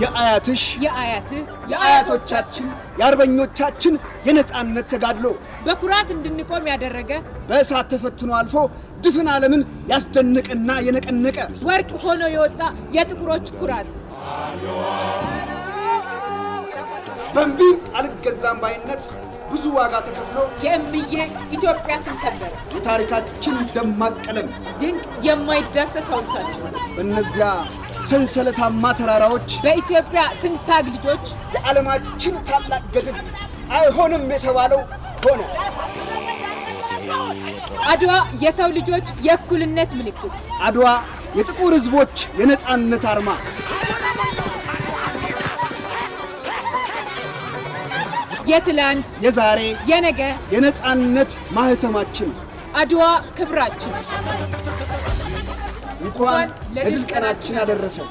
የአያትሽ የአያቶቻችን የአርበኞቻችን የነጻነት ተጋድሎ በኩራት እንድንቆም ያደረገ በእሳት ተፈትኖ አልፎ ድፍን ዓለምን ያስደነቀና የነቀነቀ ወርቅ ሆኖ የወጣ የጥቁሮች ኩራት በእምቢ አልገዛም ባይነት ብዙ ዋጋ ተከፍሎ የእምዬ ኢትዮጵያ ስም ከበረ የታሪካችን ደማቅ ቀለም ድንቅ የማይዳሰስ ሐውልታችን በእነዚያ ሰንሰለታማ ተራራዎች በኢትዮጵያ ትንታግ ልጆች የዓለማችን ታላቅ ገድል አይሆንም የተባለው ሆነ። አድዋ የሰው ልጆች የእኩልነት ምልክት፣ አድዋ የጥቁር ሕዝቦች የነጻነት አርማ፣ የትላንት የዛሬ የነገ የነጻነት ማህተማችን፣ አድዋ ክብራችን። እንኳን ለድል ቀናችን አደረሰን።